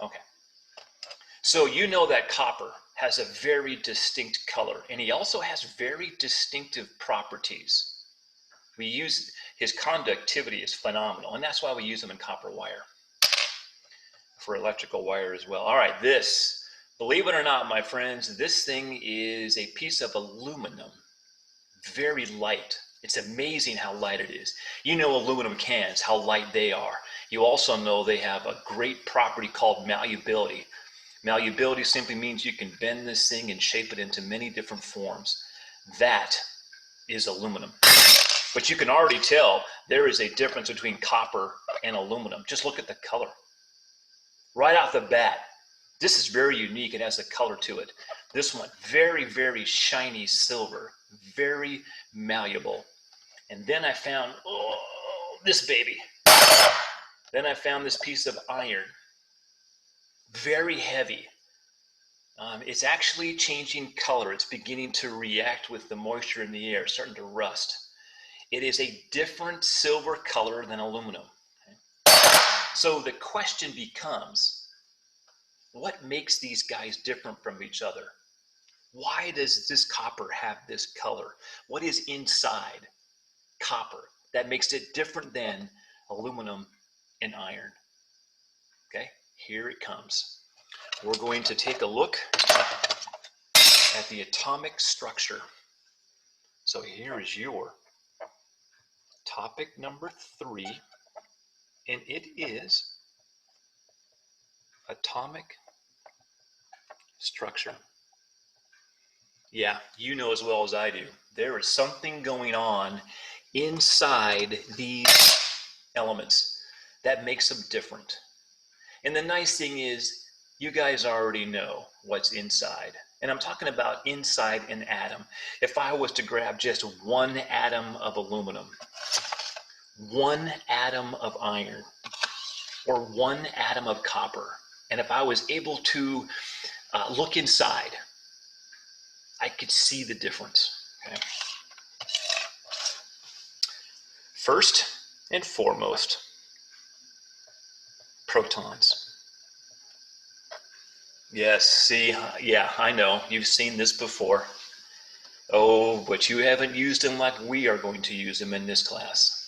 Okay. So you know that copper has a very distinct color, and he also has very distinctive properties. We use his conductivity is phenomenal, and that's why we use them in copper wire for electrical wire as well. All right, this, believe it or not, my friends, this thing is a piece of aluminum, very light. It's amazing how light it is. You know aluminum cans, how light they are. You also know they have a great property called malleability. Malleability simply means you can bend this thing and shape it into many different forms. That is aluminum. But you can already tell there is a difference between copper and aluminum. Just look at the color. Right off the bat, this is very unique. It has a color to it. This one, very, very shiny silver, very malleable. And then I found, this baby. Then I found this piece of iron, very heavy. It's actually changing color. It's beginning to react with the moisture in the air, starting to rust. It is a different silver color than aluminum. Okay? So the question becomes, what makes these guys different from each other? Why does this copper have this color? What is inside copper that makes it different than aluminum and iron? Okay, here it comes. We're going to take a look at the atomic structure. So here is your topic number 3, and it is atomic structure. Yeah, you know as well as I do, there is something going on inside these elements that makes them different. And the nice thing is, you guys already know what's inside. And I'm talking about inside an atom. If I was to grab just one atom of aluminum, one atom of iron, or one atom of copper, and if I was able to look inside, I could see the difference. Okay? First and foremost, protons. Yes, see, yeah, I know, you've seen this before. Oh, but you haven't used them like we are going to use them in this class.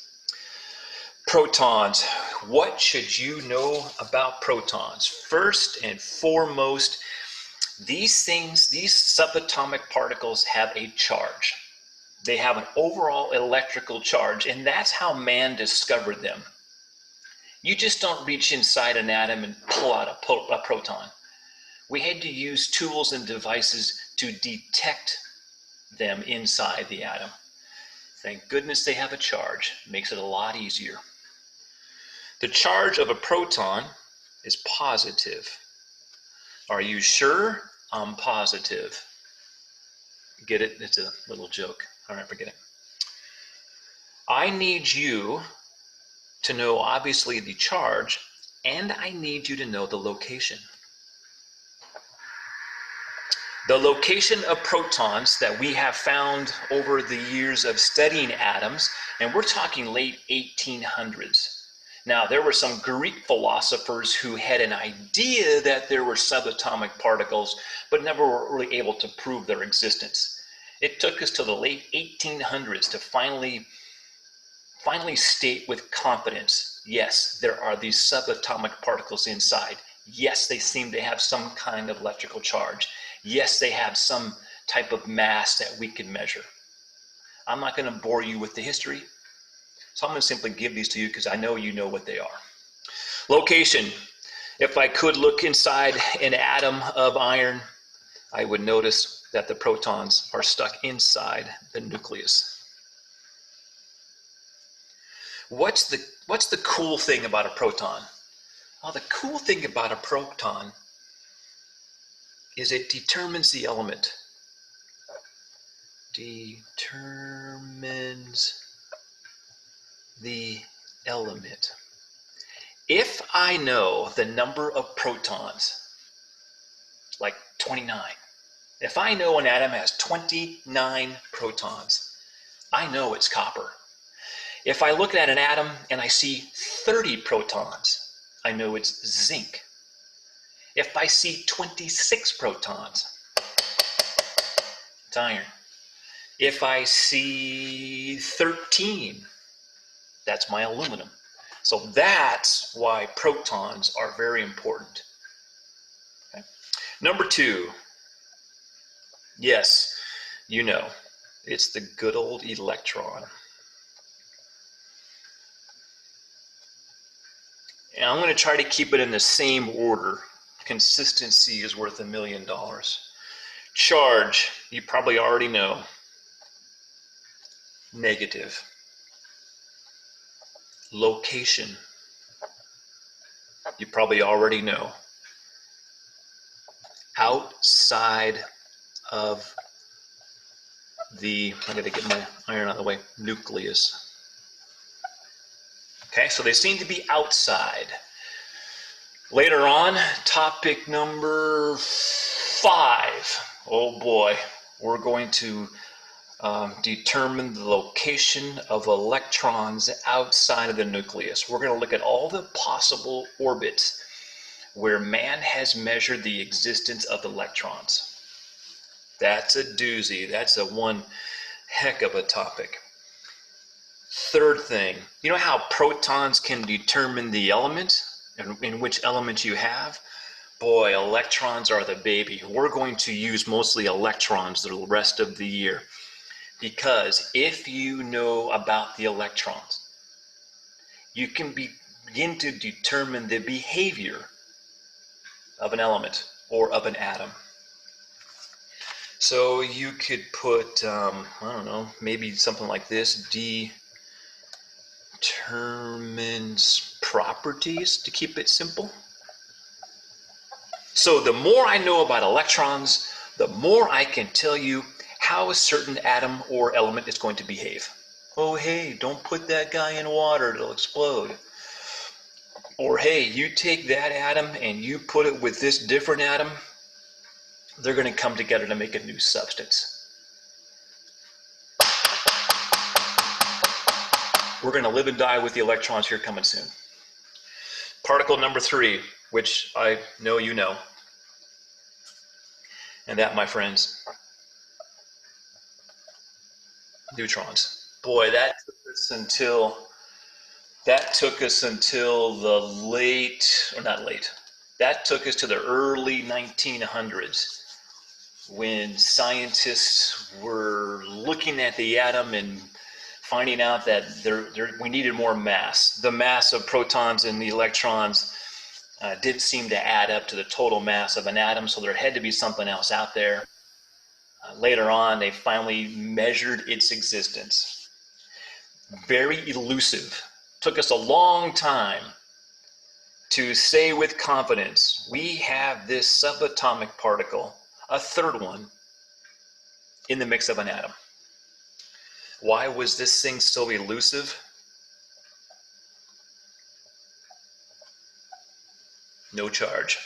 Protons. What should you know about protons? First and foremost, these things, these subatomic particles have a charge. They have an overall electrical charge, and that's how man discovered them. You just don't reach inside an atom and pull out a proton. We had to use tools and devices to detect them inside the atom. Thank goodness they have a charge. Makes it a lot easier. The charge of a proton is positive. Are you sure? I'm positive. Get it? It's a little joke. All right, forget it. I need you to know, obviously, the charge, and I need you to know the location. The location of protons that we have found over the years of studying atoms, and we're talking late 1800s. Now, there were some Greek philosophers who had an idea that there were subatomic particles, but never were really able to prove their existence. It took us to the late 1800s to finally state with confidence, yes, there are these subatomic particles inside. Yes, they seem to have some kind of electrical charge. Yes, they have some type of mass that we can measure. I'm not going to bore you with the history, so I'm going to simply give these to you because I know you know what they are. Location. If I could look inside an atom of iron, I would notice that the protons are stuck inside the nucleus. What's the cool thing about a proton? Well, the cool thing about a proton is it determines the element. Determines the element. If I know the number of protons, like 29, if I know an atom has 29 protons, I know it's copper. If I look at an atom and I see 30 protons, I know it's zinc. If I see 26 protons, it's iron. If I see 13, that's my aluminum. So that's why protons are very important. Okay. Number 2, yes, you know, it's the good old electron. And I'm going to try to keep it in the same order. Consistency is worth $1 million. Charge, you probably already know. Negative. Location, you probably already know. Outside of the, I gotta get my iron out of the way, nucleus. Okay, so they seem to be outside. Later on, topic number 5. Oh boy, we're going to determine the location of electrons outside of the nucleus. We're going to look at all the possible orbits where man has measured the existence of electrons. That's a doozy. That's a one heck of a topic. Third thing, you know how protons can determine the element and in which element you have? Boy, electrons are the baby. We're going to use mostly electrons the rest of the year. Because if you know about the electrons, you can begin to determine the behavior of an element or of an atom. So you could put, I don't know, maybe something like this, determines properties, to keep it simple. So the more I know about electrons, the more I can tell you how a certain atom or element is going to behave. Oh, hey, don't put that guy in water, it'll explode. Or hey, you take that atom and you put it with this different atom, they're going to come together to make a new substance. We're going to live and die with the electrons here coming soon. Particle number 3, which I know you know. And that, my friends, neutrons. Boy, that took us until the late, or not late, that took us to the early 1900s when scientists were looking at the atom and finding out that we needed more mass. The mass of protons and the electrons didn't seem to add up to the total mass of an atom, so there had to be something else out there. Later on, they finally measured its existence. Very elusive. Took us a long time to say with confidence, we have this subatomic particle, a third one, in the mix of an atom. Why was this thing so elusive? No charge.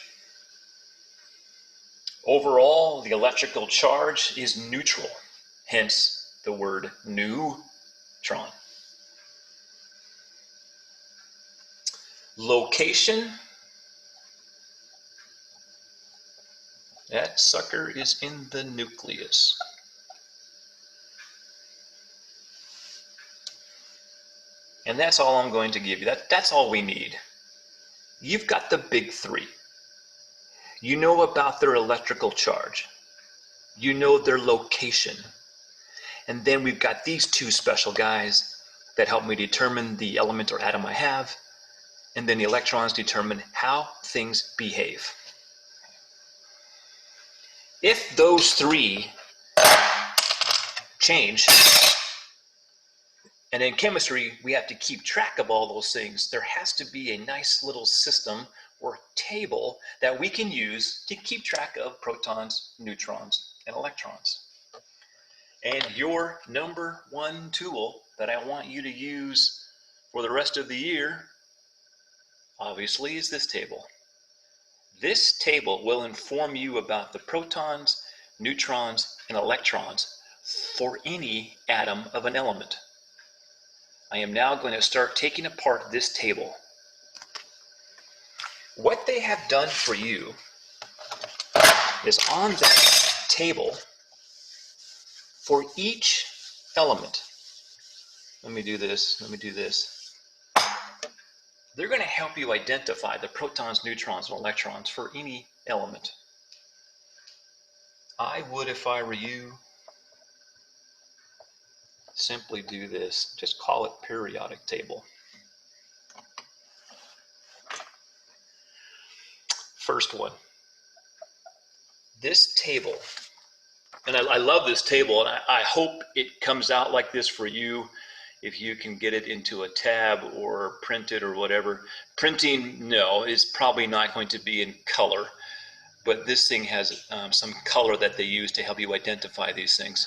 Overall, the electrical charge is neutral, hence the word neutron. Location, that sucker is in the nucleus. And that's all I'm going to give you. That's all we need. You've got the big 3. You know about their electrical charge. You know their location. And then we've got these 2 special guys that help me determine the element or atom I have. And then the electrons determine how things behave. If those 3 change, and in chemistry, we have to keep track of all those things, there has to be a nice little system or table that we can use to keep track of protons, neutrons, and electrons. And your number 1 tool that I want you to use for the rest of the year, obviously, is this table. This table will inform you about the protons, neutrons, and electrons for any atom of an element. I am now going to start taking apart this table. What they have done for you is on that table for each element. Let me do this. Let me do this. They're going to help you identify the protons, neutrons, and electrons for any element. I would, if I were you, simply do this. Just call it periodic table. First one. This table, and I love this table, and I hope it comes out like this for you if you can get it into a tab or print it or whatever. Printing, no, is probably not going to be in color, but this thing has some color that they use to help you identify these things.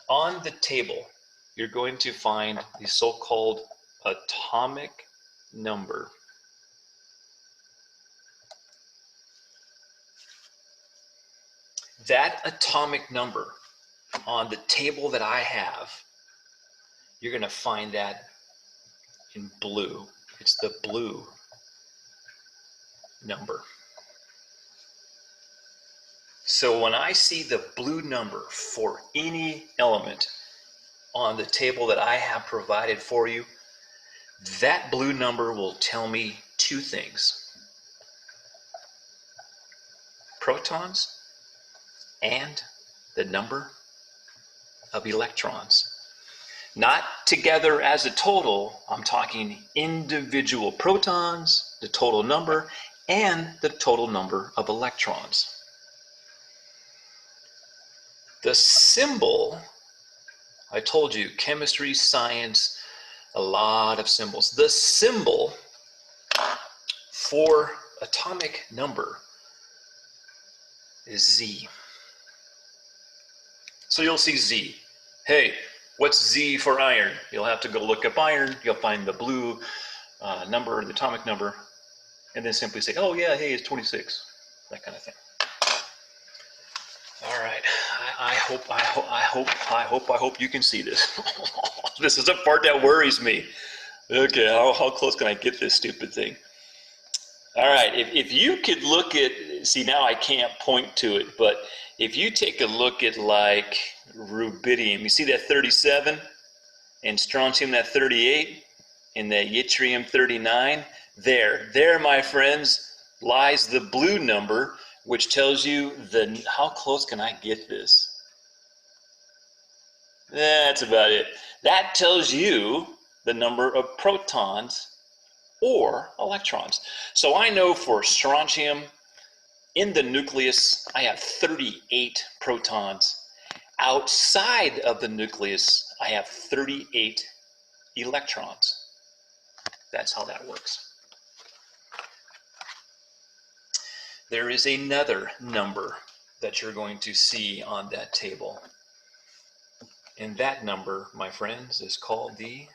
On the table, you're going to find the so-called atomic number. That atomic number on the table that I have, you're going to find that in blue. It's the blue number. So when I see the blue number for any element on the table that I have provided for you, that blue number will tell me two things: protons and the number of electrons. Not together as a total, I'm talking individual protons, the total number, and the total number of electrons. The symbol, I told you, chemistry, science, a lot of symbols. The symbol for atomic number is Z. So you'll see Z. Hey, what's Z for iron? You'll have to go look up iron. You'll find the blue number, the atomic number, and then simply say, oh yeah, hey, it's 26. That kind of thing. All right. I hope you can see this. This is the part that worries me. Okay, how close can I get this stupid thing? All right, if you could look at, see now I can't point to it, but if you take a look at like rubidium, you see that 37, and strontium that 38, and that yttrium 39, there my friends lies the blue number, which tells you how close can I get this? That's about it. That tells you the number of protons or electrons. So I know for strontium, in the nucleus, I have 38 protons. Outside of the nucleus, I have 38 electrons. That's how that works. There is another number that you're going to see on that table. And that number, my friends, is called the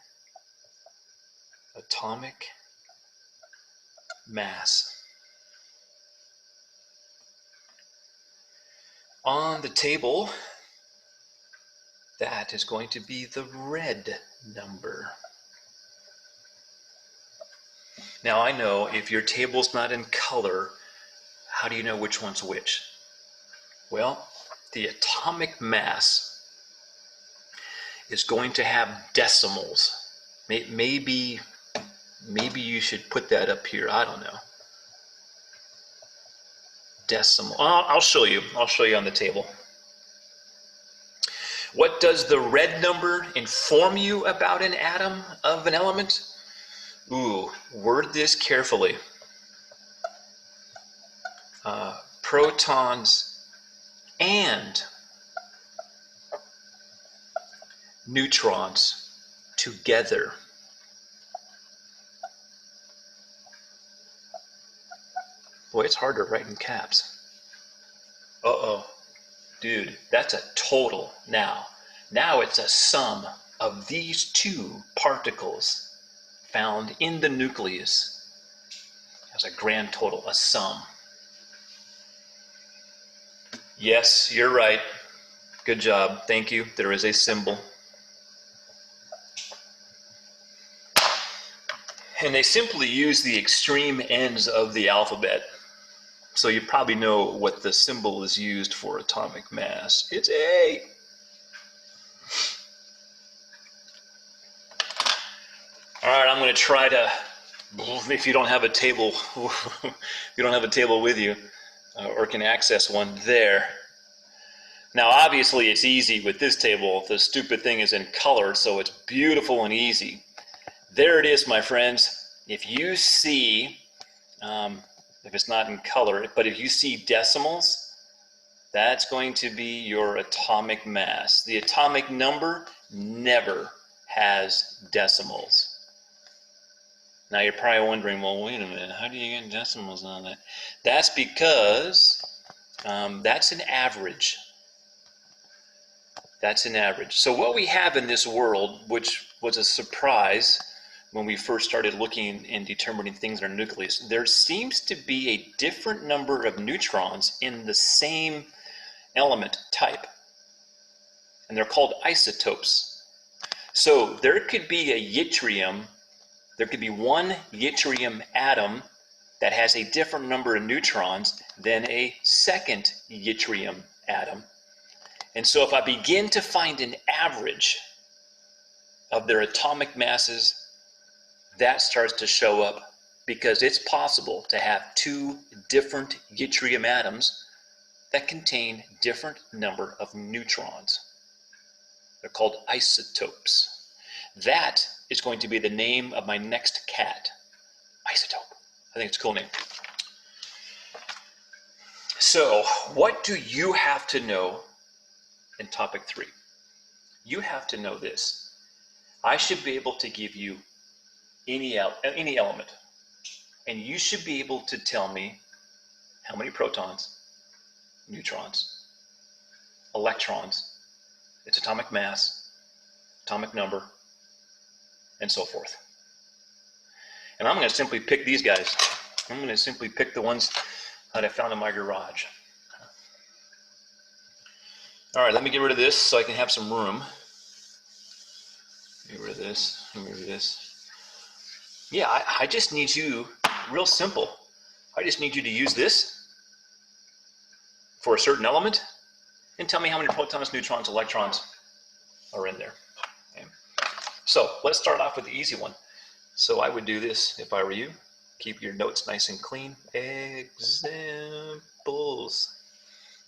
atomic mass. On the table, that is going to be the red number. Now I know if your table's not in color, how do you know which one's which? Well, the atomic mass is going to have decimals. Maybe you should put that up here. I don't know. Decimal. I'll show you. I'll show you on the table. What does the red number inform you about an atom of an element? Ooh, word this carefully. Protons and neutrons together. Boy, it's hard to write in caps. Uh-oh. Dude, that's a total now. Now it's a sum of these two particles found in the nucleus as a grand total, a sum. Yes, you're right. Good job. Thank you. There is a symbol. And they simply use the extreme ends of the alphabet So you probably know what the symbol is used for atomic mass. It's A. All right, I'm going to try to, if you don't have a table, if you don't have a table with you, or can access one there. Now, obviously, it's easy with this table. The stupid thing is in color, so it's beautiful and easy. There it is, my friends. If you see, if it's not in color, but if you see decimals, that's going to be your atomic mass. The atomic number never has decimals. Now you're probably wondering, well, wait a minute, how do you get decimals on that? That's because that's an average. That's an average. So what we have in this world, which was a surprise when we first started looking and determining things in our nucleus, there seems to be a different number of neutrons in the same element type. And they're called isotopes. So there could be a yttrium, there could be one yttrium atom that has a different number of neutrons than a second yttrium atom. And so if I begin to find an average of their atomic masses, that starts to show up, because it's possible to have two different yttrium atoms that contain different number of neutrons. They're called isotopes. That is going to be the name of my next cat. Isotope. I think it's a cool name. So, what do you have to know in topic 3? You have to know this. I should be able to give you any element, and you should be able to tell me how many protons, neutrons, electrons, its atomic mass, atomic number, and so forth. And I'm going to simply pick these guys. I'm going to simply pick the ones that I found in my garage. All right, let me get rid of this so I can have some room. Get rid of this, get rid of this. Yeah, I just need you, real simple. I just need you to use this for a certain element and tell me how many protons, neutrons, electrons are in there. Okay. So let's start off with the easy one. So I would do this if I were you. Keep your notes nice and clean. Examples.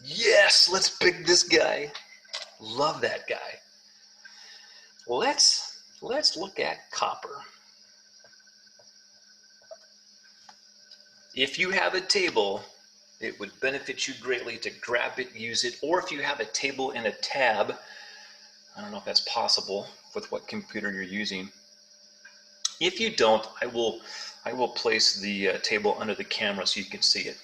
Yes, let's pick this guy. Love that guy. Let's look at copper. If you have a table, it would benefit you greatly to grab it, use it, or if you have a table in a tab, I don't know if that's possible with what computer you're using. If you don't, I will place the table under the camera so you can see it.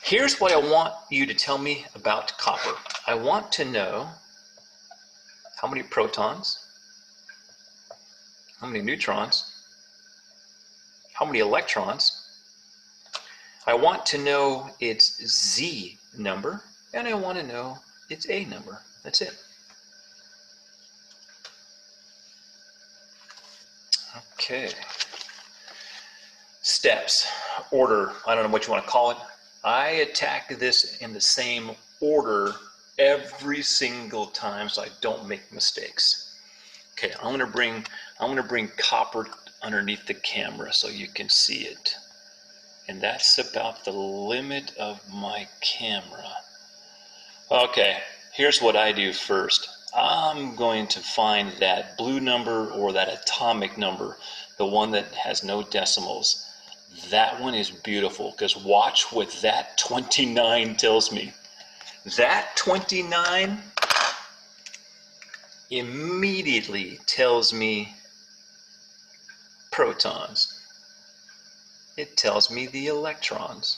Here's what I want you to tell me about copper. I want to know how many protons, how many neutrons, how many electrons. I want to know its Z number, and I want to know its A number. That's it. Okay. Steps, order, I don't know what you want to call it. I attack this in the same order every single time so I don't make mistakes. Okay, I'm gonna bring copper underneath the camera so you can see it. And that's about the limit of my camera. Okay, here's what I do first. I'm going to find that blue number or that atomic number, the one that has no decimals. That one is beautiful, because watch what that 29 tells me. That 29 immediately tells me protons. It tells me the electrons.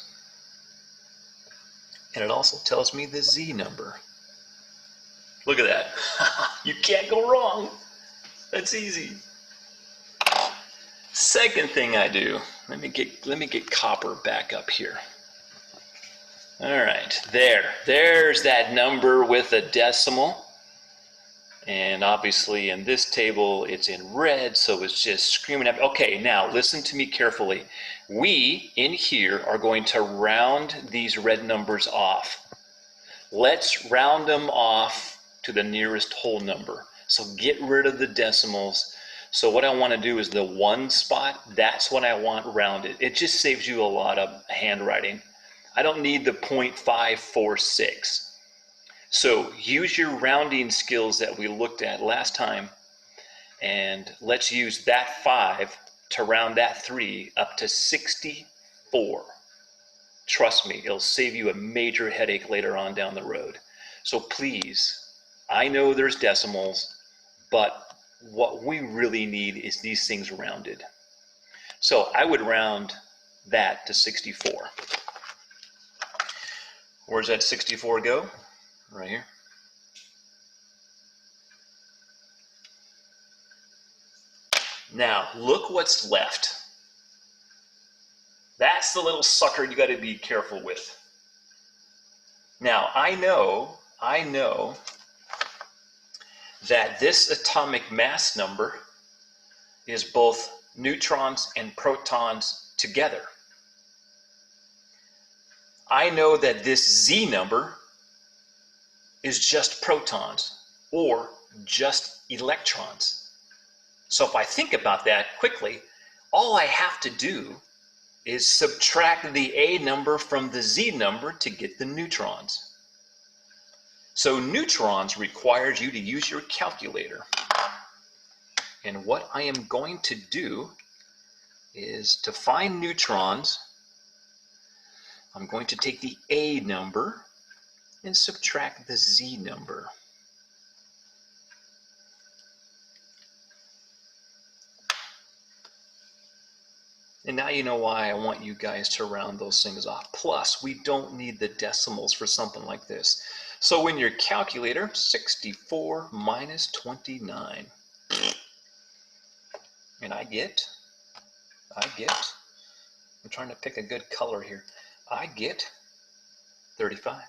And it also tells me the Z number. Look at that. You can't go wrong. That's easy. Second thing I do, let me get copper back up here. All right, there's that number with a decimal. And obviously in this table, it's in red, so it's just screaming at me. Okay, now listen to me carefully. We, in here, are going to round these red numbers off. Let's round them off to the nearest whole number. So get rid of the decimals. So what I want to do is the 1 spot, that's what I want rounded. It just saves you a lot of handwriting. I don't need the 0.546. So use your rounding skills that we looked at last time, and let's use that 5 to round that 3 up to 64. Trust me, it'll save you a major headache later on down the road. So please, I know there's decimals, but what we really need is these things rounded. So I would round that to 64. Where's that 64 go? Right here. Now, look what's left. That's the little sucker you got to be careful with. Now, I know that this atomic mass number is both neutrons and protons together. I know that this Z number is just protons or just electrons. So if I think about that quickly, all I have to do is subtract the A number from the Z number to get the neutrons. So neutrons requires you to use your calculator. And what I am going to do is to find neutrons, I'm going to take the A number and subtract the Z number. And now you know why I want you guys to round those things off. Plus, we don't need the decimals for something like this. So in your calculator, 64 minus 29. And I get, I'm trying to pick a good color here. I get 35.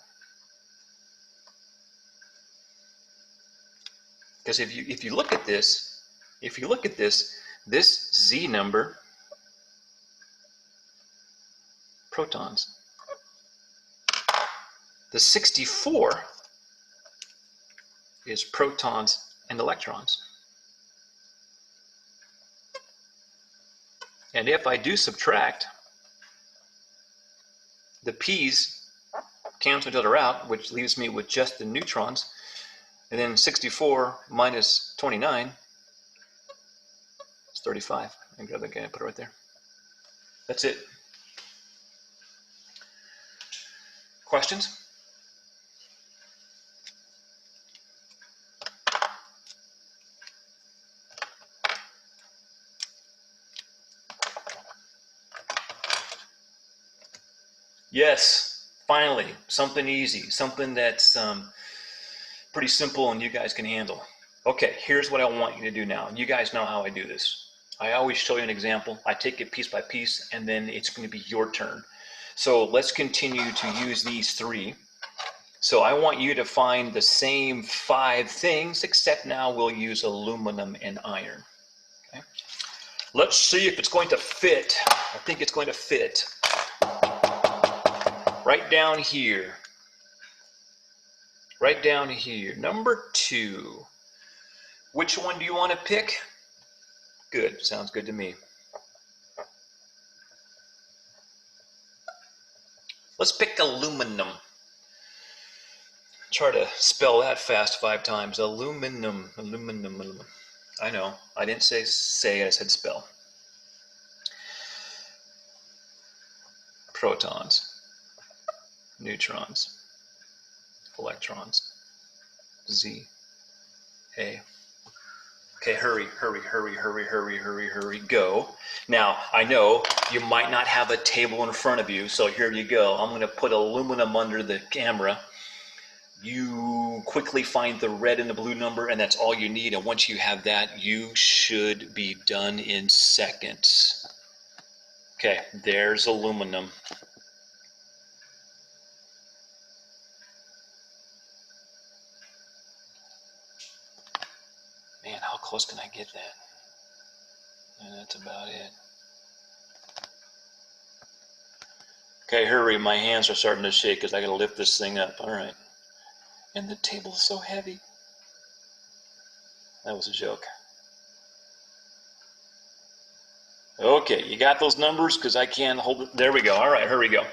Because if you look at this, this Z number, protons. The 64 is protons and electrons. And if I do subtract, the P's cancel each other out, which leaves me with just the neutrons. And then 64 minus 29 is 35. I can grab that guy and put it right there. That's it. Questions? Yes, finally, something easy, something that's pretty simple and you guys can handle. Okay, here's what I want you to do now. You guys know how I do this. I always show you an example. I take it piece by piece, and then it's going to be your turn. So let's continue to use these 3. So I want you to find the same 5 things, except now we'll use aluminum and iron. Okay? Let's see if it's going to fit. I think it's going to fit. Right down here. Right down here. Number 2. Which one do you want to pick? Good. Sounds good to me. Let's pick aluminum. Try to spell that fast 5 times. Aluminum. Aluminum. Aluminum. I know. I didn't say, I said spell. Protons. Neutrons. Electrons. Z. A. Okay, hurry, go. Now, I know you might not have a table in front of you, so here you go. I'm going to put aluminum under the camera. You quickly find the red and the blue number, and that's all you need. And once you have that, you should be done in seconds. Okay, there's aluminum. close can I get that? And that's about it. Okay, hurry, my hands are starting to shake because I gotta lift this thing up. All right. And the table's so heavy. That was a joke. Okay, you got those numbers? Because I can't hold it. There we go. All right, here we go.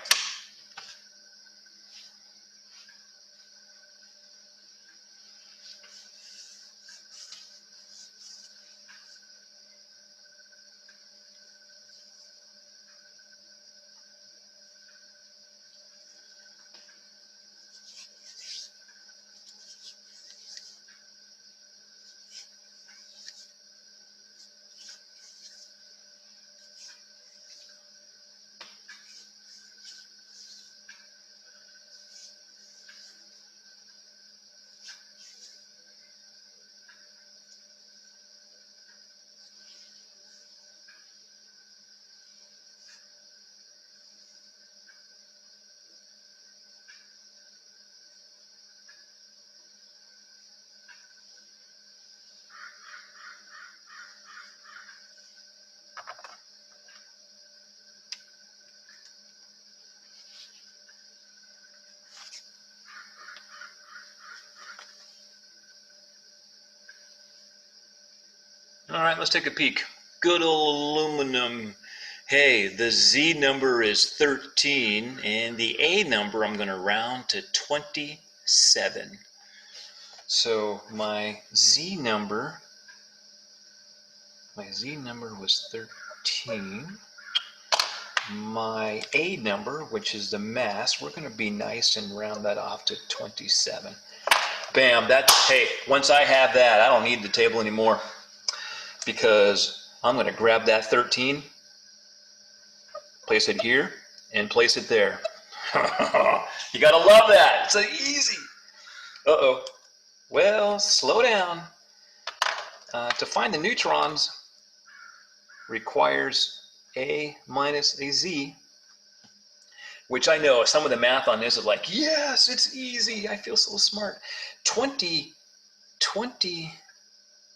All right, let's take a peek. Good old aluminum. Hey, the Z number is 13, and the A number I'm going to round to 27. So my Z number was 13. My A number, which is the mass, we're going to be nice and round that off to 27. Bam, that's, hey, once I have that, I don't need the table anymore, because I'm going to grab that 13, place it here, and place it there. You got to love that. It's easy. Uh-oh. Well, slow down. To find the neutrons requires A minus a Z, which I know some of the math on this is like, yes, it's easy. I feel so smart.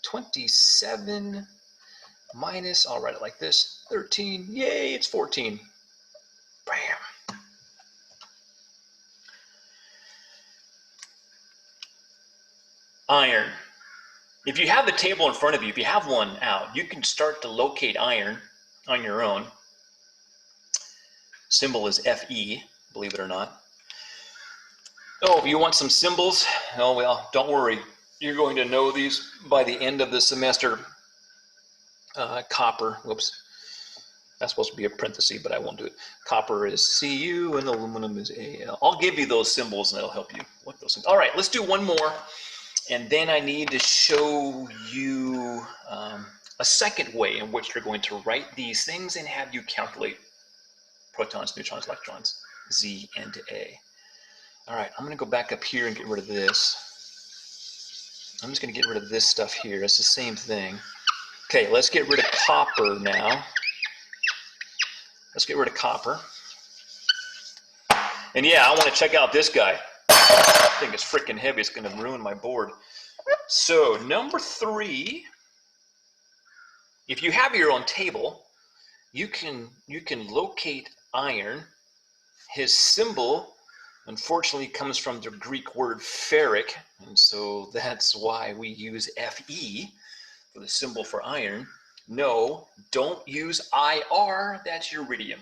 27 minus, I'll write it like this, 13, yay, it's 14. Bam. Iron. If you have the table in front of you, if you have one out, you can start to locate iron on your own. Symbol is Fe, believe it or not. Oh, if you want some symbols, oh well, don't worry. You're going to know these by the end of the semester. Copper, whoops, that's supposed to be a parenthesis, but I won't do it. Copper is Cu and aluminum is Al. I'll give you those symbols and that'll help you look those things. All right, let's do one more. And then I need to show you a second way in which you're going to write these things and have you calculate protons, neutrons, electrons, Z and A. All right, I'm going to go back up here and get rid of this. I'm just going to get rid of this stuff here. It's the same thing. Okay, let's get rid of copper now. Let's get rid of copper. And yeah, I want to check out this guy. I think it's freaking heavy. It's going to ruin my board. So number 3, if you have your own table, you can locate iron. His symbol, unfortunately, comes from the Greek word ferric, and so that's why we use Fe for the symbol for iron. No, don't use IR, that's uridium.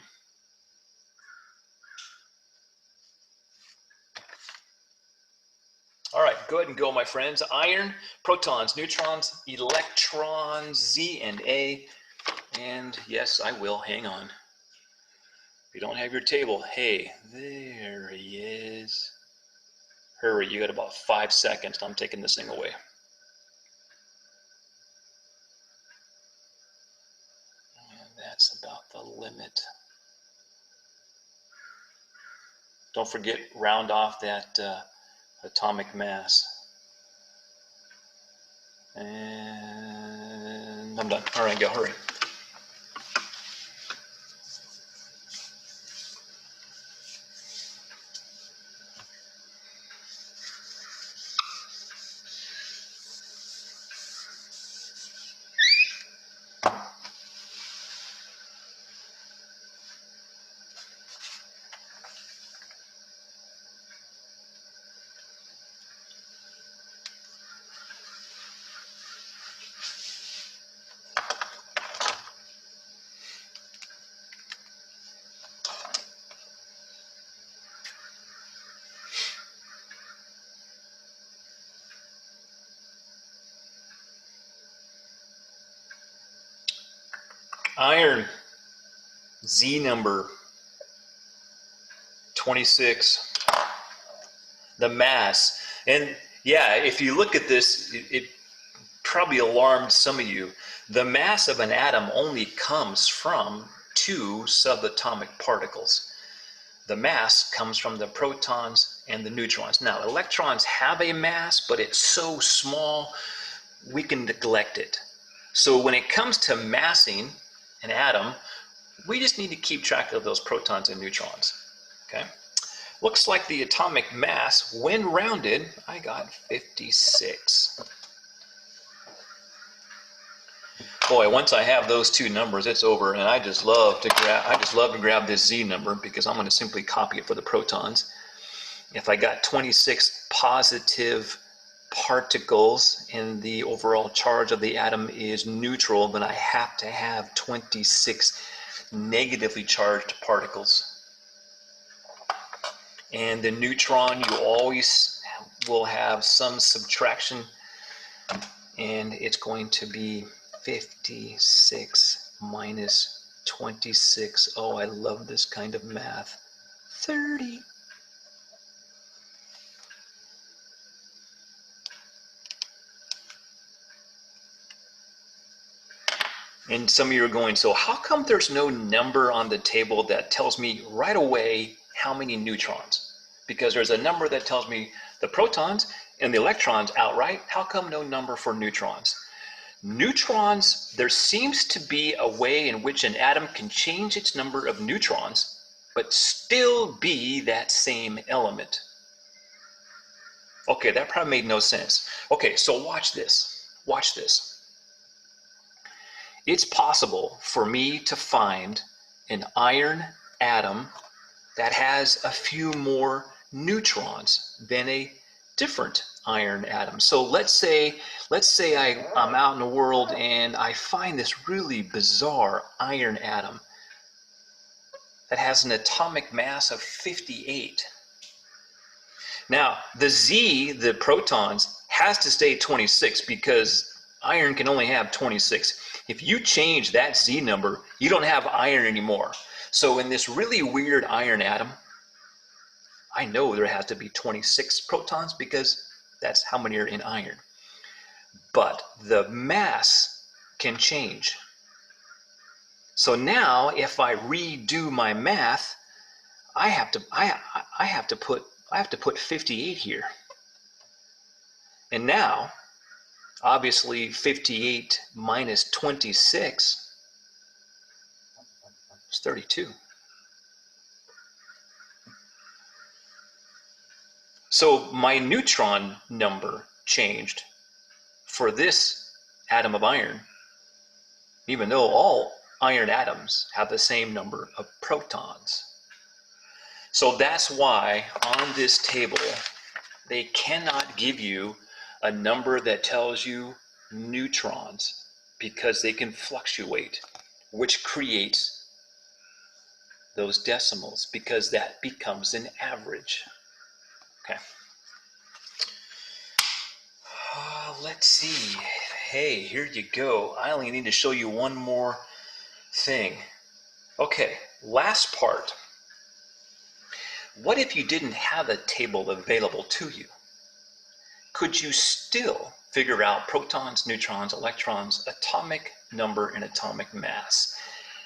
All right, go ahead and go, my friends. Iron, protons, neutrons, electrons, Z and A. And yes, I will. Hang on. If you don't have your table, hey, there he is. Hurry, you got about 5 seconds. I'm taking this thing away. And that's about the limit. Don't forget, round off that atomic mass. And I'm done. All right, go, hurry. Iron, Z number 26. The mass. And yeah, if you look at this, it probably alarmed some of you. The mass of an atom only comes from 2 subatomic particles. The mass comes from the protons and the neutrons. Now, electrons have a mass, but it's so small, we can neglect it. So when it comes to massing an atom, we just need to keep track of those protons and neutrons. Okay? Looks like the atomic mass, when rounded, I got 56. Boy, once I have those two numbers, it's over, and I just love to grab this Z number because I'm going to simply copy it for the protons. If I got 26 positive particles and the overall charge of the atom is neutral, then I have to have 26 negatively charged particles. And the neutron, you always will have some subtraction, and it's going to be 56 minus 26. Oh, I love this kind of math. 30. And some of you are going, so how come there's no number on the table that tells me right away how many neutrons? Because there's a number that tells me the protons and the electrons outright. How come no number for neutrons? Neutrons, there seems to be a way in which an atom can change its number of neutrons, but still be that same element. Okay, that probably made no sense. Okay, so watch this. Watch this. It's possible for me to find an iron atom that has a few more neutrons than a different iron atom. So let's say I'm out in the world and I find this really bizarre iron atom that has an atomic mass of 58. Now, the Z, the protons, has to stay 26 because iron can only have 26. If you change that Z number, you don't have iron anymore. So in this really weird iron atom, I know there has to be 26 protons because that's how many are in iron. But the mass can change. So now if I redo my math, I have to put 58 here. And now, obviously 58 minus 26 is 32. So my neutron number changed for this atom of iron, even though all iron atoms have the same number of protons. So that's why on this table, they cannot give you a number that tells you neutrons because they can fluctuate, which creates those decimals because that becomes an average. Okay. Let's see. Hey, here you go. I only need to show you one more thing. Okay, last part. What if you didn't have a table available to you? Could you still figure out protons, neutrons, electrons, atomic number, and atomic mass?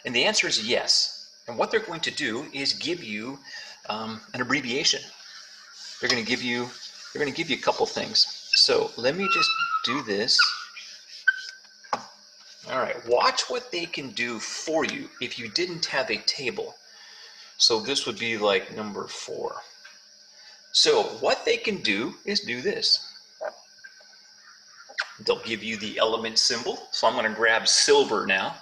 And the answer is yes. And what they're going to do is give you an abbreviation. They're going to give you a couple things. So let me just do this. All right, watch what they can do for you if you didn't have a table. So this would be like number 4. So what they can do is do this. They'll give you the element symbol. So I'm going to grab silver now.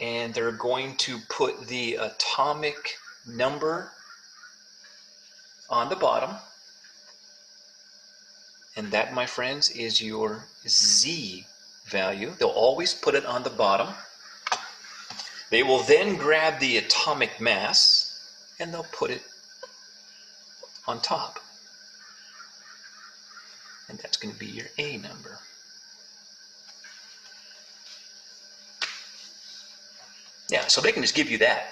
And they're going to put the atomic number on the bottom. And that, my friends, is your Z value. They'll always put it on the bottom. They will then grab the atomic mass and they'll put it on top. And that's going to be your A number. Yeah, so they can just give you that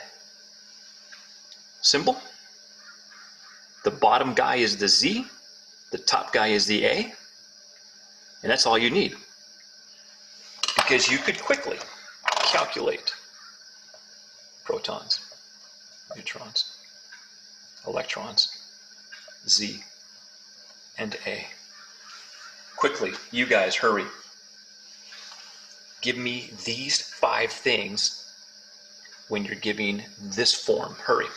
symbol. The bottom guy is the Z, the top guy is the A, and that's all you need. Because you could quickly calculate protons, neutrons, electrons, Z, and A. Quickly, you guys, hurry. Give me these 5 things when you're giving this form. Hurry.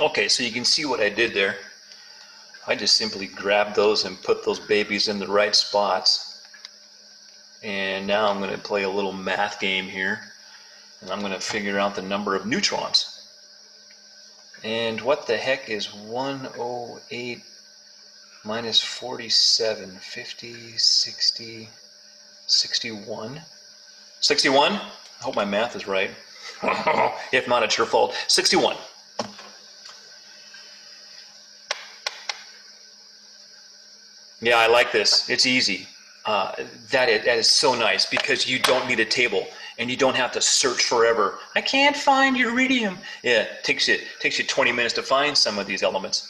Okay, so you can see what I did there. I just simply grabbed those and put those babies in the right spots. And now I'm going to play a little math game here. And I'm going to figure out the number of neutrons. And what the heck is 108 minus 47? 50, 60, 61? 61? I hope my math is right. If not, it's your fault. 61. Yeah, I like this. It's easy. That is so nice because you don't need a table and you don't have to search forever. I can't find iridium. Yeah, it takes you 20 minutes to find some of these elements.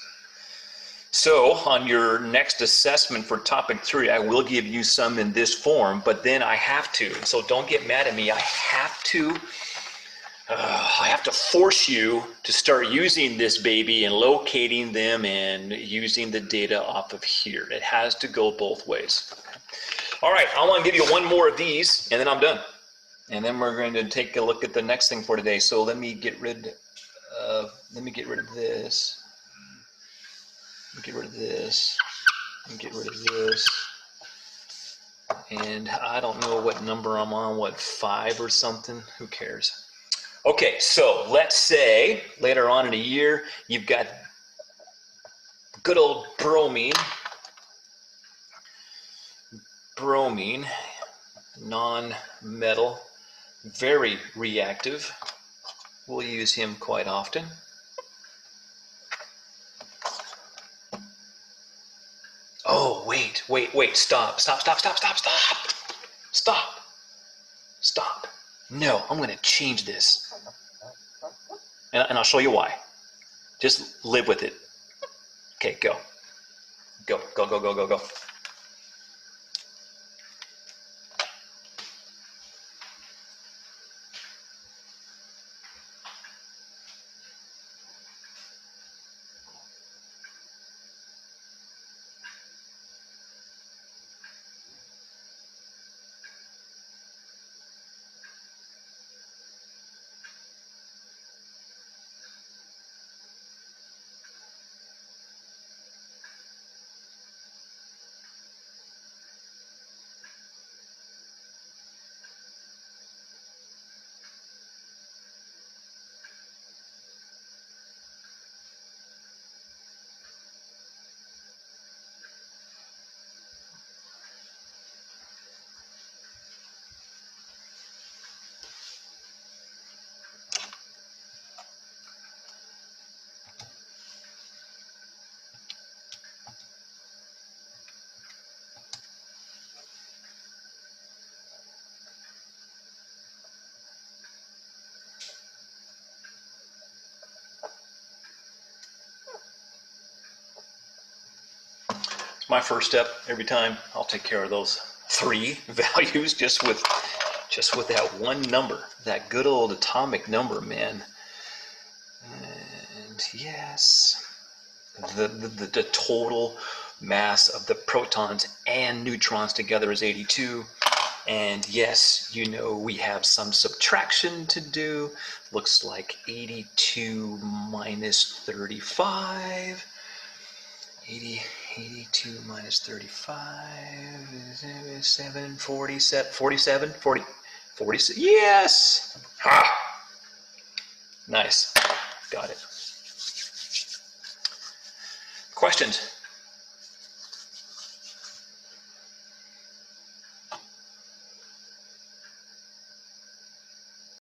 So on your next assessment for topic 3, I will give you some in this form, but then I have to. So don't get mad at me. I have to force you to start using this baby and locating them and using the data off of here. It has to go both ways. All right, I want to give you one more of these, and then I'm done. And then we're going to take a look at the next thing for today. So let me get rid of this. Let me get rid of this. And get rid of this. And I don't know what number I'm on, what, 5 or something? Who cares? Okay, so let's say later on in a year, you've got good old bromine, non-metal, very reactive. We'll use him quite often. Oh, wait, stop. No, I'm going to change this. And I'll show you why. Just live with it. Okay, go. Go. My first step every time. I'll take care of those 3 values just with that one number, that good old atomic number, man. And yes, the total mass of the protons and neutrons together is 82. And yes, you know, we have some subtraction to do. Looks like 82 minus 35. 82 minus 35 is 7, 47, 47, 40, 46. Yes! Ha! Nice. Got it. Questions?